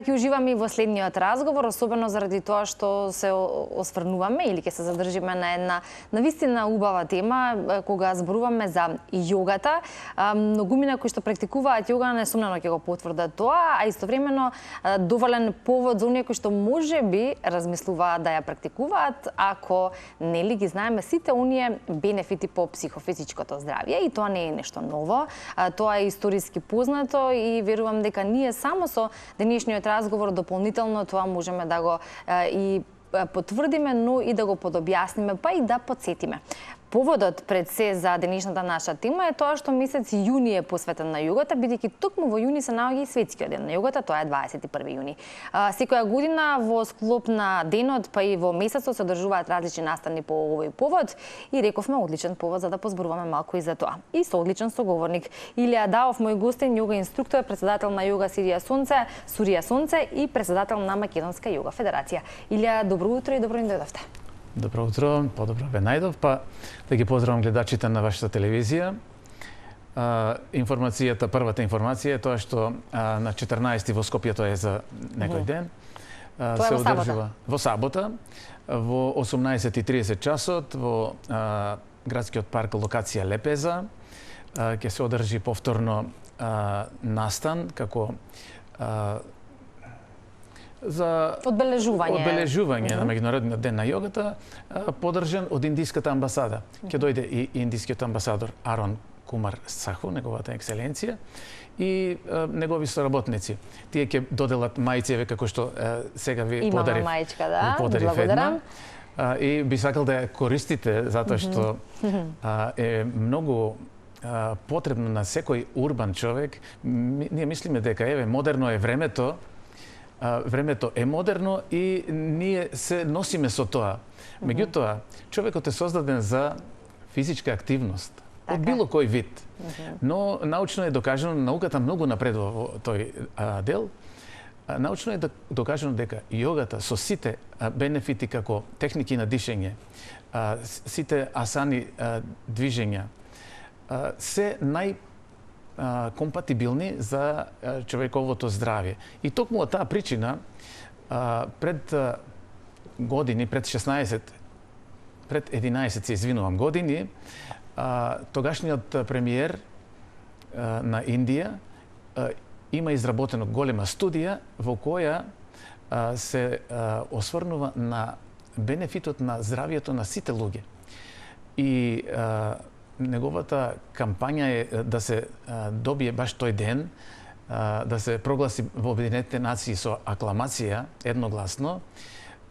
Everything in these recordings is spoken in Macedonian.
Ќе уживаме и во следниот разговор, особено заради тоа што се осврнуваме или ќе се задржиме на една навистина убава тема кога зборуваме за јогата. Многумина кои што практикуваат јога несумнено ќе го потврдат тоа, а истовремено доволен повод за оние кои што можеби размислуваат да ја практикуваат, ако нели ги знаеме сите оние бенефити по психофизичкото здравје, и тоа не е нешто ново, тоа е историски познато и верувам дека ние само со денешниот разговор дополнително тоа можеме да го и потврдиме, но и да го подобјасниме, па и да подсетиме. Поводот пред се за денешната наша тема е тоа што месец јуни е посветен на јогата, бидејќи токму во јуни се наоѓа и светскиот ден на јогата, тоа е 21 јуни. Секоја година во склоп на денот, па и во месецот се одржуваат различни настани по овој повод и рековме одличен повод за да позборуваме малку и за тоа. И со одличен соговорник Илија Даов, мој гостин, јога инструктор, председател на Јога Сурија Сонце и председател на Македонска јога федерација. Илија, добро утро и добро ни дојдовте. Добро утро, подобро ве најдов, па да ги поздравам гледачите на вашата телевизија. Првата информација е тоа што на 14 во Скопје, тоа е за некој ден, се одржува во сабота, во 18:30 часот во градскиот парк локација Лепеза, ќе се одржи повторно настан како за одбележување на меѓународниот ден на јогата, подржан од индиската амбасада. Ќе дојде и индискиот амбасадор Арон Кумар Саху, неговата екселенција, и негови соработници. Тие ќе доделат мајци, како што сега ви подарив. Имаме мајчка, да. Благодарам. И би сакал да ја користите, затоа што е многу потребно на секој урбан човек. Ние мислиме дека модерно е времето, времето е модерно и ние се носиме со тоа. Меѓутоа, човекот е создаден за физичка активност, од било кој вид. Но научно е докажано, науката многу напредува во тој дел, научно е докажано дека јогата со сите бенефити како техники на дишење, сите асани движења, се компатибилни за човековото здравје. И токму од таа причина, пред години, пред 11 се извинувам години, тогашниот премиер на Индија има изработено голема студија во која се осврнува на бенефитот на здравјето на сите луѓе. И неговата кампања е да се добие баш тој ден, да се прогласи во Обединетите нации со акламација, едногласно,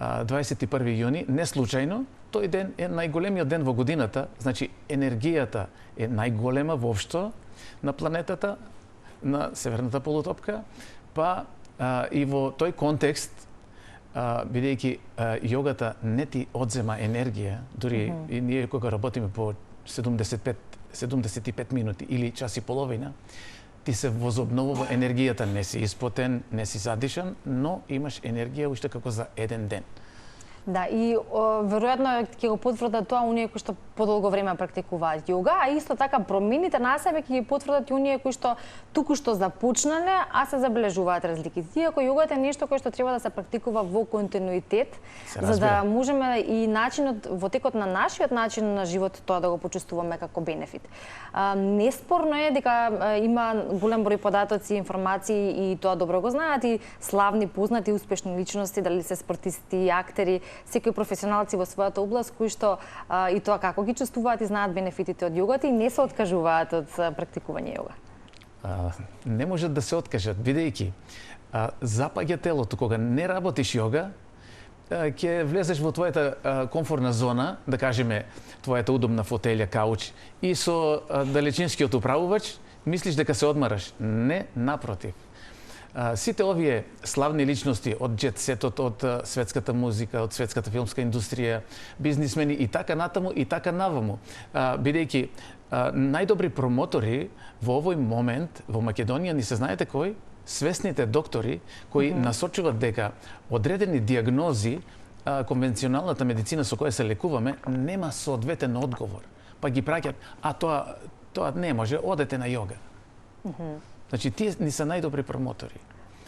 21 јуни, не случајно, тој ден е најголемиот ден во годината, значи енергијата е најголема воопшто на планетата, на северната полутопка, па и во тој контекст, бидејќи јогата не ти одзема енергија, дури и ние кога работиме по 75 минути или час и половина, ти се возобновува енергијата, не си испотен, не си задишан, но имаш енергија уште како за еден ден. Да, и веројатно ќе го потврдат тоа оние кои што подолго време практикуваат јога, а исто така промените на себе ќе ги потврдат и оние кои што туку што започнале, а се забележуваат разлики. Иако јогата е нешто кое што треба да се практикува во континуитет, за да можеме и начинот во текот на нашиот начин на живот тоа да го почувствуваме како бенефит. Неспорно е дека има голем број податоци, информации и тоа добро го знаат и славни, познати, успешни личности, дали се спортисти, актери, секои професионалци во својата област кои што и тоа како ги чувствуваат и знаат бенефитите од јогата и не се откажуваат од практикување јога. Не можат да се откажат, бидејќи запаѓа телото кога не работиш јога, ќе влезеш во твојата комфортна зона, да кажеме твојата удобна фотелја, кауч, и со далечинскиот управувач мислиш дека се одмараш. Не, напротив. Сите овие славни личности од џет-сетот, од светската музика, од светската филмска индустрија, бизнисмени и така натаму и така наваму, бидејќи најдобри промотори во овој момент во Македонија ни се знаете кои? Свесните доктори кои насочуваат дека одредени диагнози, конвенционалната медицина со која се лекуваме, нема соодветен одговор. Па ги праќат, тоа не може, одете на јога. Значи, тие ни се најдобри промотори.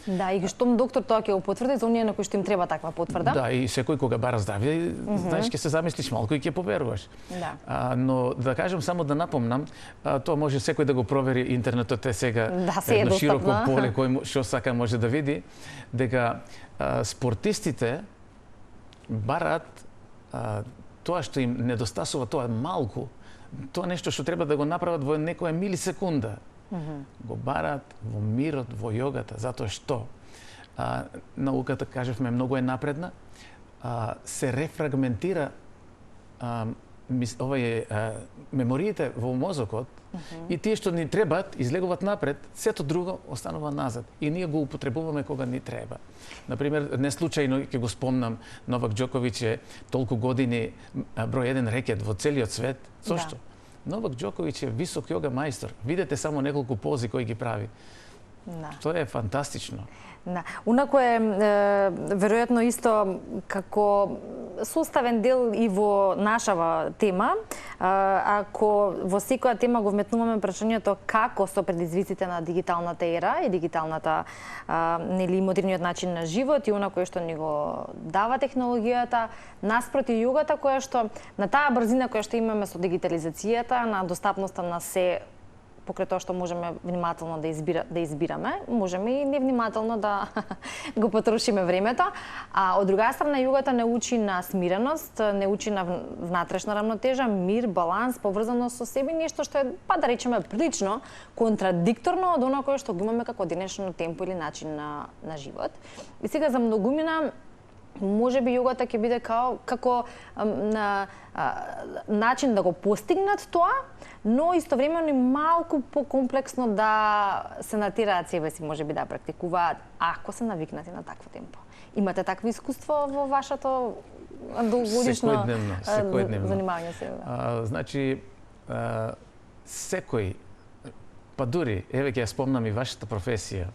Да, и штом доктор тоа ќе го потврди, за оние на кои што им треба таква потврда. Да, и секој кога бара здравје, знаеш, ќе се замислиш малку и ќе поверуваш. Да. Но да кажам, само да напомнам, тоа може секој да го провери, интернетот е сега едно широко поле кој што сака може да види, дека спортистите бараат тоа што им недостасува, тоа малку, тоа нешто што треба да го направат во некоја милисекунда. Го бараат во мирот, во јогата, затоа што науката, кажевме, многу е напредна, се рефрагментира мемориите во мозокот и тие што ни требаат излегуваат напред, сето друго останува назад и ние го употребуваме кога ни треба. Например, не случајно ќе го спомнам, Новак Џоковиќ е толку години број 1 рекет во целиот свет. Зошто? Новак Џоковиќ е висок јога мајстор. Видете само неколку пози кои ги прави. Тоа е фантастично. Да. Унако е веројатно исто како составен дел и во нашава тема, ако во секоја тема го вметнуваме прашањето како со предизвиците на дигиталната ера и дигиталната нели модерниот начин на живот и она кое што ни го дава технологијата, наспроти јогата која што на таа брзина која што имаме со дигитализацијата, на достапноста на се, покрај тоа што можеме внимателно да избираме, можеме и невнимателно да го потрошиме времето. А од друга страна, јогата не учи на смиреност, не учи на внатрешна рамнотежа, мир, баланс, поврзаност со себе, нешто што е, па да речеме, прилично контрадикторно од оно кое што го имаме како денешно темпо или начин на живот. И сега за многумина можеби јогата ќе биде како начин да го постигнат тоа, но истовремено и малку покомплексно да се натираат себе си, можеби да практикуваат, ако се навикнати на такво темпо. Имате такво искуство во вашето долгогодишно занимавање се? Значи, секој, па дури, еве ќе ја спомнам и вашата професија,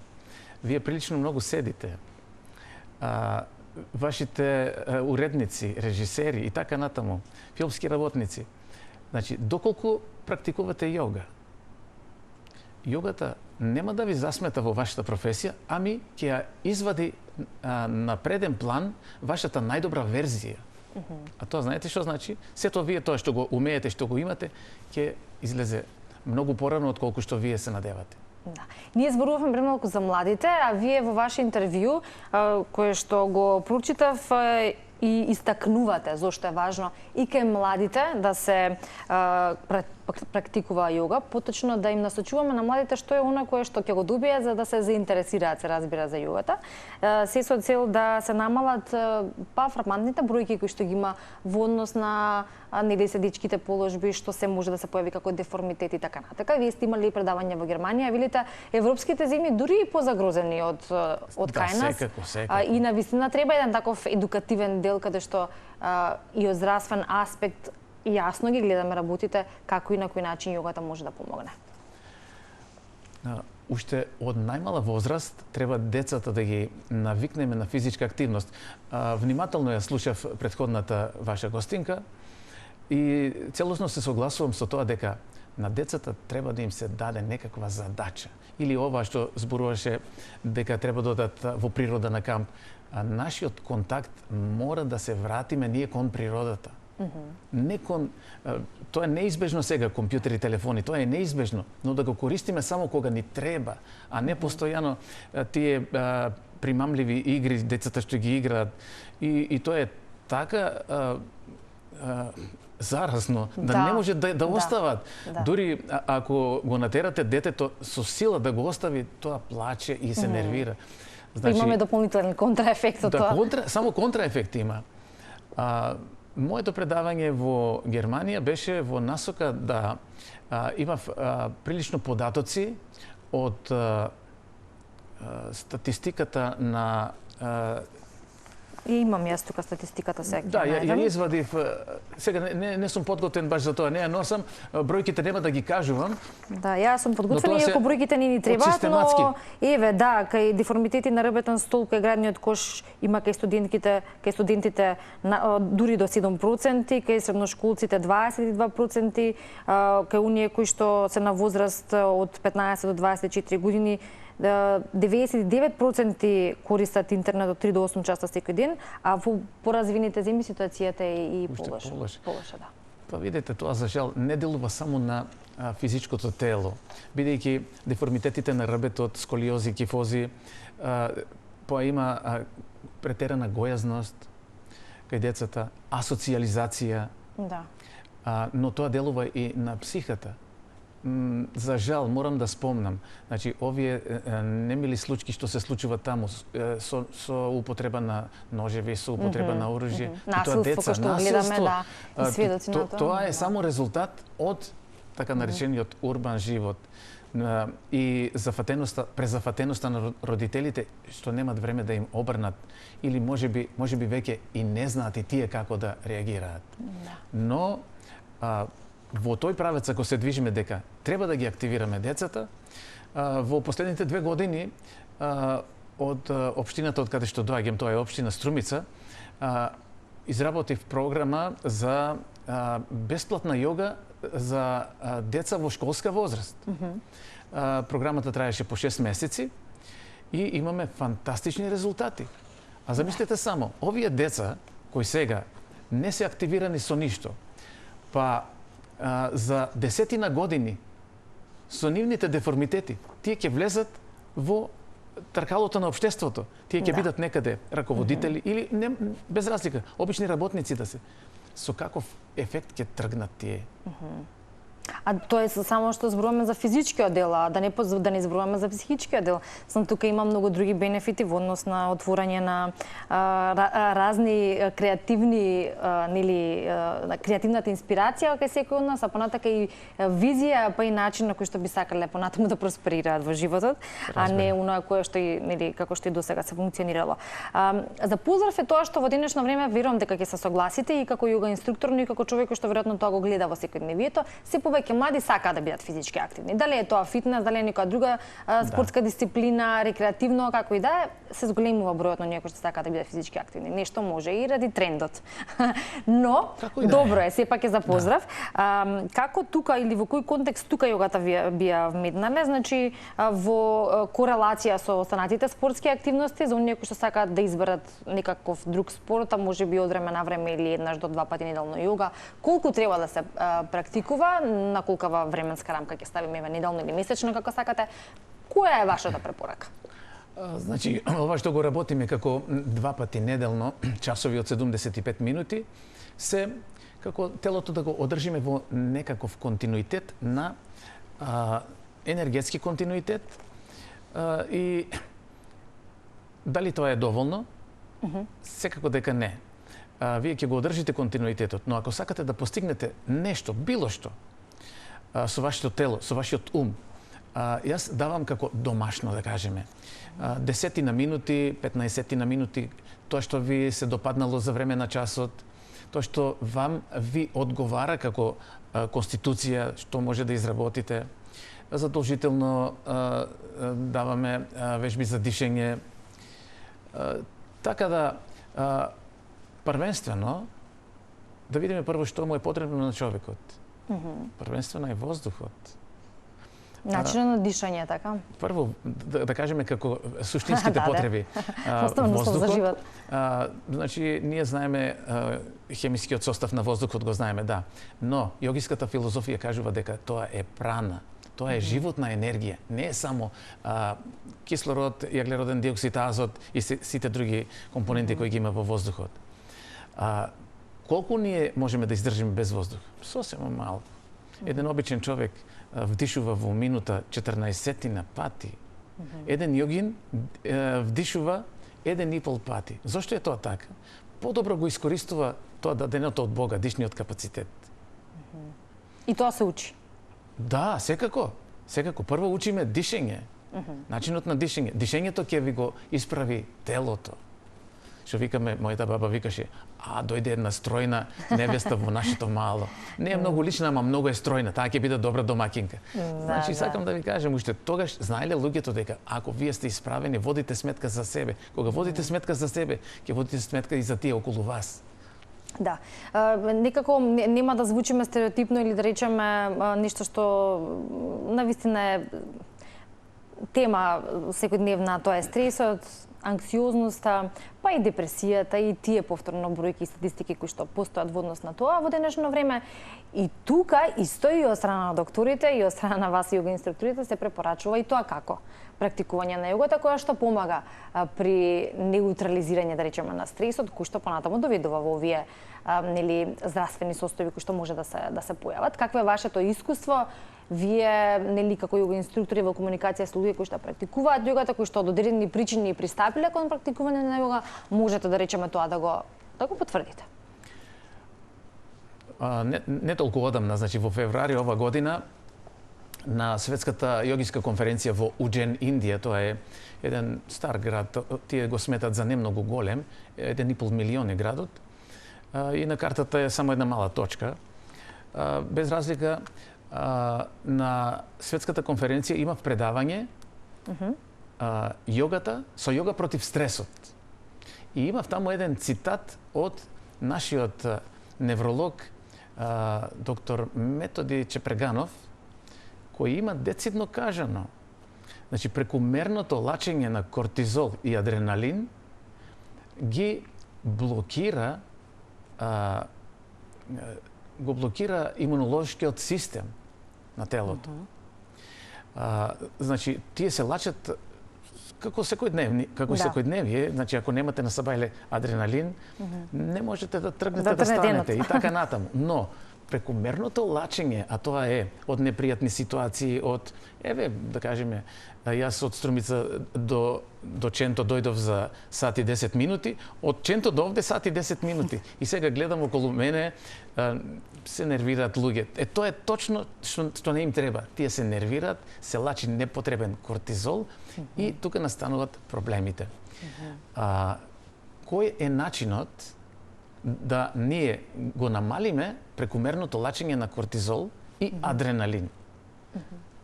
вие прилично многу седите. Вашите уредници, режисери и така натаму, филмски работници. Значи, доколку практикувате јога, јогата нема да ви засмета во вашата професија, ами ќе ја извади на преден план вашата најдобра верзија. А тоа знаете што значи? Сето вие тоа што го умеете, што го имате, ќе излезе многу порано од колку што вие се надевате. Да. Ние зборувавме премалку за младите, а вие во ваше интервју, кое што го прочитав, и истакнувате зошто е важно и кај младите да се практикува јога, поточно да им насочуваме на младите што е она кое што ќе го добијат за да се заинтересираат, се разбира, за јогата. Се со цел да се намалат фрапантните бројки кои што ги има во однос на нели седичките положби, што се може да се појави како деформитет и така натака. Вие сте имали предавање во Германија, велите европските земји дури и позагрозени од кај нас. Секако. И навистина треба еден таков едукативен дел каде што и од здравствен аспект јасно ги гледаме работите како и на кој начин јогата може да помогне. Уште од најмала возраст треба децата да ги навикнеме на физичка активност. Внимателно ја слушав претходната ваша гостинка и целосно се согласувам со тоа дека на децата треба да им се даде некаква задача. Или ова што зборуваше дека треба да одат во природа на камп. Нашиот контакт мора да се вратиме ние кон природата. Тоа е неизбежно сега, компјутери и телефони, тоа е неизбежно, но да го користиме само кога ни треба, а не постојано тие примамливи игри, децата што ги играат. И тоа е така заразно, да не може да остават. Дури ако го натерате детето со сила да го остави, тоа плаче и се нервира. Значи, имаме дополнителен контраефект од тоа. Само контраефект има. Моето предавање во Германија беше во насока да имав прилично податоци од статистиката на имам јас тука статистиката сега. Да, ја извадив, сега не сум подготвен баш за тоа, не ја носам, бројките нема да ги кажувам. Да, јас сум подготвен, иако бројките не ни требаат, но еве, да, кај деформитети на ребетен стол, кај градниот кош има кај студентите дури до 7%, кај средношколците 22%, кај оние кои што се на возраст од 15 до 24 години 99% користат интернет од 3 до 8 часа секој ден, а во поразвините земји ситуацијата е и полоша, да. Па видете, тоа за жал не делува само на физичкото тело, бидејќи деформитетите на рбетот, сколиози, кифози, има претерана гојазност кај децата, асоциализација. Да. Но тоа делува и на психата. За жал, морам да спомнам, значи, овие немили случаи што се случува таму со употреба на ножеви, со употреба на оружје, насилство, кој што гледаме, да, и сведоци на тоа. Тоа е само резултат од така наречениот урбан живот и презафатеноста на родителите што немат време да им обрнат или можеби веќе и не знаат и тие како да реагираат. Но во тој правец ако се движиме дека треба да ги активираме децата, во последните 2 години од општината од каде што доаѓам, тоа е општина Струмица, изработив програма за бесплатна јога за деца во школска возраст. Програмата траеше по 6 месеци и имаме фантастични резултати. А замислете само, овие деца кои сега не се активирани со ништо, па за десетина години со нивните деформитети, тие ќе влезат во тркалото на општеството. Тие ќе бидат некаде раководители или не, без разлика, обични работници да се. Со каков ефект ќе тргнат тие? А тоа е само што зборуваме за физичкиот дел, а да не зборуваме за психичкиот дел. Тука има многу други бенефити во однос на отворање на разни креативни, креативната инспирација кај секој од нас, а понатака и визија, па и начин на кој што би сакале понатаму да просперираат во животот, а не оноа кое што и како што и досега се функционирало. За поздрав е тоа што во денешно време верувам дека ќе се согласите и како јога инструктор, но и како човек кој што веројатно тоа го гледа во секојдневието, се повеќе млади сакаат да бидат физички активни. Дали е тоа фитнес, дали е некоја друга спортска дисциплина, рекреативно, како и да е, се зголемува бројот на оние кои што сакаат да бидат физички активни. Нешто може и ради трендот. Но добро е, сепак е за поздрав. Како тука или во кој контекст тука јогата би ја вметнале? Значи во корелација со останатите спортски активности за оние кои што сакаат да изберат некаков друг спорт, а можеби од време на време или еднаш до 2 пати неделно јога, колку треба да се практикува, на колкава временска рамка ќе ставиме, неделно или месечно како сакате? Која е вашата препорака? Значи, ова што го работиме како 2 пати неделно, часови од 75 минути, се како телото да го одржиме во некаков континуитет на енергетски континуитет и дали тоа е доволно? Секако дека не. Вие ќе го одржите континуитетот, но ако сакате да постигнете нешто, било што, со вашето тело, со вашиот ум, јас давам како домашно, да кажеме, 10 на минути, 15 на минути, тоа што ви се допаднало за време на часот, тоа што вам ви одговара како конституција, што може да изработите. Задолжително даваме вежби за дишење. Така да, првенствено, да видиме прво што му е потребно на човекот. Првенствено е воздухот. Начинот на дишање, така? Прво, да кажеме како суштинските потреби. Воздухот. Значи, ние знаеме хемискиот состав на воздухот, го знаеме, да. Но, јогиската филозофија кажува дека тоа е прана. Тоа е животна енергија, не е само кислород, јаглероден диоксид, азот и сите други компоненти кои ги има во воздухот. Колку ние можеме да издржиме без воздух? Сосема малку. Еден обичен човек вдишува во минута 14 пати. Еден јогин вдишува 1,5 пати. Зошто е тоа така? Подобро го искористува тоа даденото од Бога, дишниот капацитет. И тоа се учи? Да, секако. Секако. Прво учиме дишење. Начинот на дишење. Дишењето ќе ви го исправи телото. Што викаме, мојата баба викаше, дојде една стројна невеста во нашето мало. Не е многу лична, ама многу е стројна, таа ќе биде добра домакинка. Значи, сакам да ви кажем, уште тогаш знаеле луѓето дека ако вие сте исправени, водите сметка за себе. Кога водите сметка за себе, ќе водите сметка и за тие околу вас. Да. Некако нема да звучиме стереотипно или да речеме нешто што навистина е тема секојдневна, тоа е стресот, анксиозноста, па и депресијата и тие повторно бројки и статистики кои што постојат во однос на тоа во денешно време. И тука исто и од страна на докторите и од страна на вас јога инструкторите се препорачува и тоа како практикување на јогата која што помага при неутрализирање, да речеме, на стресот, кој што понатаму доведува во овие нели здравствени состојби кои што може да се појават. Какво е вашето искуство? Вие, нели, како јога инструктори во комуникација со луѓе кои што практикуваат јогата, кои што од одредени причини пристапиле кон практикување на јога, можете да речеме тоа да го потврдите? Не толку одамна, значи во февруари ова година на Светската јогиска конференција во Уџен, Индија, тоа е еден стар град, тие го сметат за немногу голем, 1,5 милион е градот, и на картата е само една мала точка. Без разлика, на Светската конференција имав предавање јогата со јога против стресот. И имав таму еден цитат од нашиот невролог доктор Методи Чепреганов, кој има децидно кажано. Значи, прекумерното лачење на кортизол и адреналин ги блокира имунолошкиот систем на телото. Значи, тие се лачат како секојдневие, значи ако немате на сабајле адреналин, не можете да тргнете да станете и така натаму. Но прекумерното лачење, а тоа е од непријатни ситуации, од да кажеме, јас од Струмица до Ченто дојдов за сат и 10 минути, од Ченто до овде сат и 10 минути. И сега гледам околу мене, се нервираат луѓе. Тоа е точно што не им треба. Тие се нервираат, се лачи непотребен кортизол и тука настануваат проблемите. Кој е начинот да ние го намалиме прекумерното лачење на кортизол и адреналин?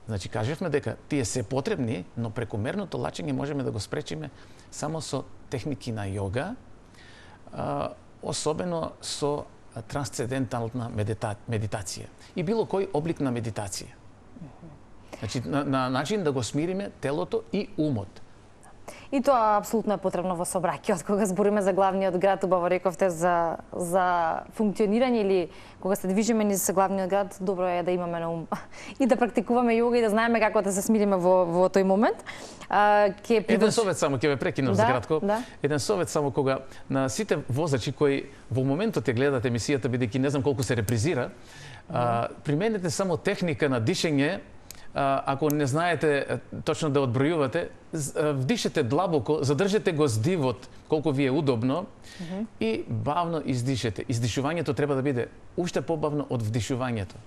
Значи, кажевме дека тие се потребни, но прекумерното лачење можеме да го спречиме само со техники на јога, особено со трансцендентална медитација и било кој облик на медитација. Значи, на начин да го смириме телото и умот. И тоа апсолутно е потребно во сообраќајот, кога збориме за главниот град, убаво рековте за функционирање или кога се движиме низ главниот град, добро е да имаме на ум и да практикуваме јога и да знаеме како да се смириме во тој момент. Еден совет само ќе ве прекинам за кратко. Еден совет само кога на сите возачи кои во моментот ја гледате емисијата, бидејќи не знам колку се репризира, применете само техника на дишење. Ако не знаете точно да одбројувате, вдишете длабоко, задржете го здивот колку ви е удобно и бавно издишете. Издишувањето треба да биде уште побавно од вдишувањето.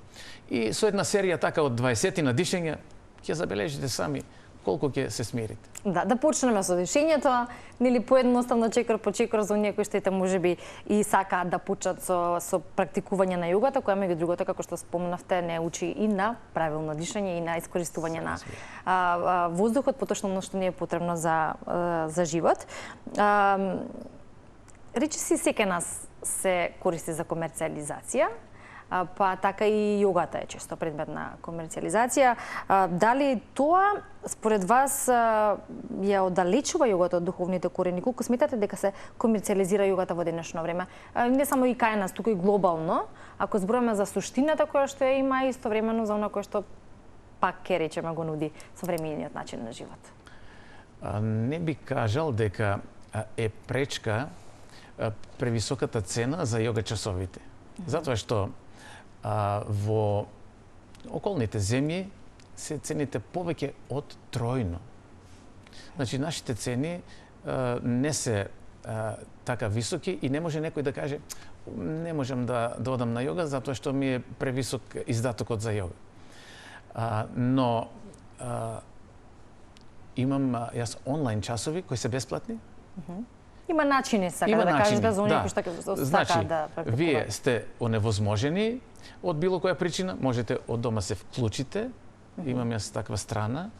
И со една серија така од 20 на дишења ќе забележите сами колку ќе се смирите. Да почнеме со дишењето, нели поедноставно чекор по чекор за оние кои што можеби и сакаат да почнат со практикување на јогата, која меѓу другото, како што спомнавте, не учи и на правилно дишење и на искористување на воздухот, поточно оно што не е потребно за живот. Речиси секој нас се користи за комерцијализација, па така и јогата е често предмет на комерцијализација. Дали тоа според вас ја оддалечува јогата од духовните корени? Колку сметате дека се комерцијализира јогата во денешно време? Не само и кај нас, туку и глобално, ако зборуваме за суштината која што ја има, истовремено за она кое што пак ке речеме го нуди современиот начин на живот. Не би кажал дека е пречка превисоката цена за јога часовите. Затоа што во околните земји се цените повеќе од тројно. Значи, нашите цени не се така високи и не може некој да каже не можам да одам на јога затоа што ми е превисок издатокот за јога. Но имам јас онлайн часови кои се бесплатни. Има начини, да кажеш, за оние кои што сакаат да практикуваат. Вие сте оневозможени од било која причина, можете од дома се вклучите, имам јас таква страна,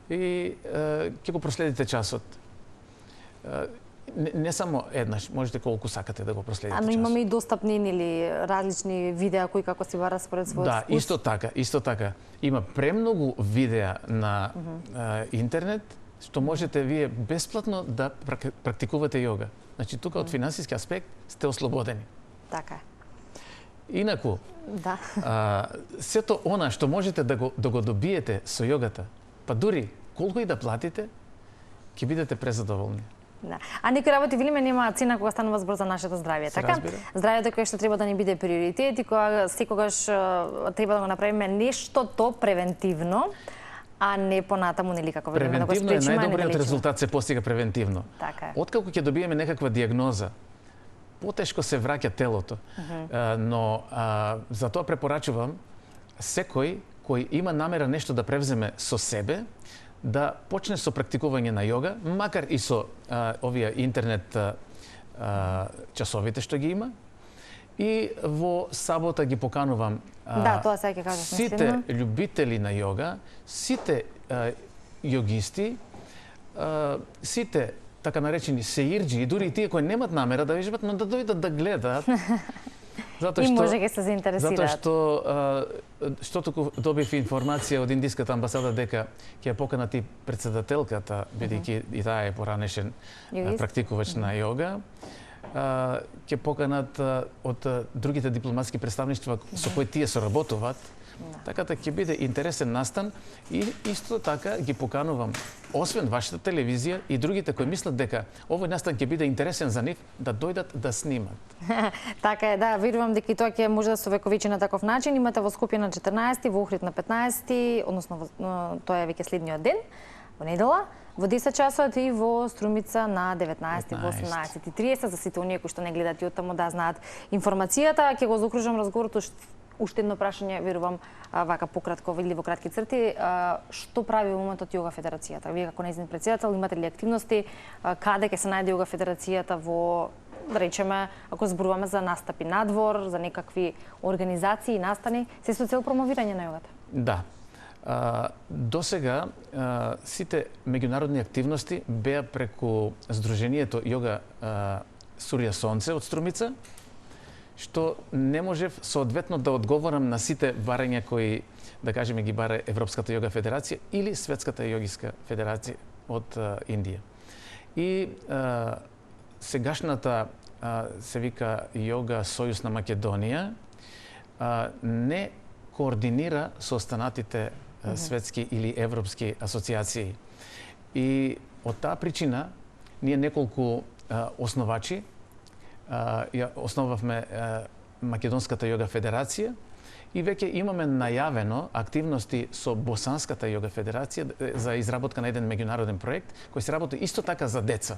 и ќе го проследите часот. Не само еднаш, можете колку сакате да го проследите. Но имаме и достапни или различни видеа кои како си бара според својот Да, вкус. исто така. Има премногу видеа на интернет што можете вие бесплатно да практикувате јога. Значи тука од финансиски аспект сте ослободени. Така е. Инаку, Да. сето она што можете да го добиете со јогата, па дури колку и да платите, ќе бидете презадоволни. Да. А некои работи велиме нема цена кога станува збор за нашето здравје, Се така? разбира. Здравјето кое што треба да ни биде приоритет и кога секогаш треба да го направиме нештото превентивно, а не понатаму нели како велиме да го Превентивно е спречиме, а не да најдобриот лечиме. резултат се постига превентивно. Така е. Откако ќе добиеме некаква диагноза, потешко се враќа телото. Но за тоа препорачувам секој кој има намера нешто да превземе со себе, да почне со практикување на јога, макар и со овие интернет часовите што ги има. И во сабота ги поканувам Да, тоа сега ќе кажеш сите наистина. љубители на јога, сите јогисти, сите така наречени сеирџи и дури и тие кои немат намера да вежбат, но да дојдат да гледаат. Затоа И што може ќе се заинтересираат. Затоа што туку добив информација од индиската амбасада дека ќе ја поканат и претседателката, бидејќи и таа е поранешен Јогист. практикувач на јога, ќе поканат од другите дипломатски представништва со кои тие соработуваат. Така да ќе биде интересен настан и исто така ги поканувам, освен вашата телевизија и другите кои мислат дека овој настан ќе биде интересен за нив, да дојдат да снимат. Така е, да, верувам дека и тоа ќе може да се овековечи на таков начин. Имате во Скопје на 14, во Охрид на 15, односно тоа е веќе следниот ден, во недела, во 10 часот и во Струмица на 19 во 18:30. За сите оние кои што не гледат и оттаму да знаат информацијата, ќе го заокружам разговорот уште едно прашање, верувам, вака пократко или во кратки црти, што прави во моментот Јога Федерацијата? Вие како нејзин претседател имате ли активности, каде ќе се најде Јога Федерацијата во, да речеме, ако зборуваме за настапи надвор, за некакви организации, настани, се со цел промовирање на јогата? Да. До сега сите меѓународни активности беа преку Сдруженијето Јога Сурја Сонце од Струмица, што не можев соодветно да одговорам на сите барања кои, да кажеме, ги бара Европската јога федерација или Светската јогиска федерација од Индија. И сегашната се вика Јога Сојуз на Македонија не координира со останатите светски или европски асоциации. И од таа причина ние неколку основачи ја основавме Македонската јога федерација и веќе имаме најавено активности со Босанската јога федерација за изработка на еден меѓународен проект кој се работи исто така за деца.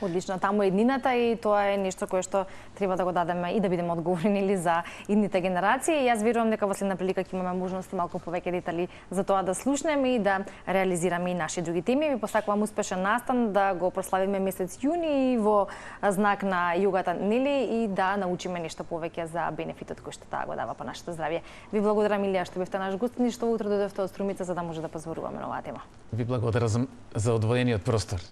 Одлично, таму е еднината и тоа е нешто кое што треба да го дадеме и да бидеме одговорни или за идните генерации. Јас верувам дека во следна прилика ќе имаме можност малку повеќе детали за тоа да слушнеме и да реализираме и наши други теми. Ви посакувам успешен настан, да го прославиме месец јуни во знак на јогата, нели, и да научиме нешто повеќе за бенефитот кој што таа го дава по нашето здравје. Ви благодарам, Илија, што бевте наш гост и што утре дојдовте од Струмица за да може да позборуваме на оваа тема. Ви благодарам за одвоениот простор.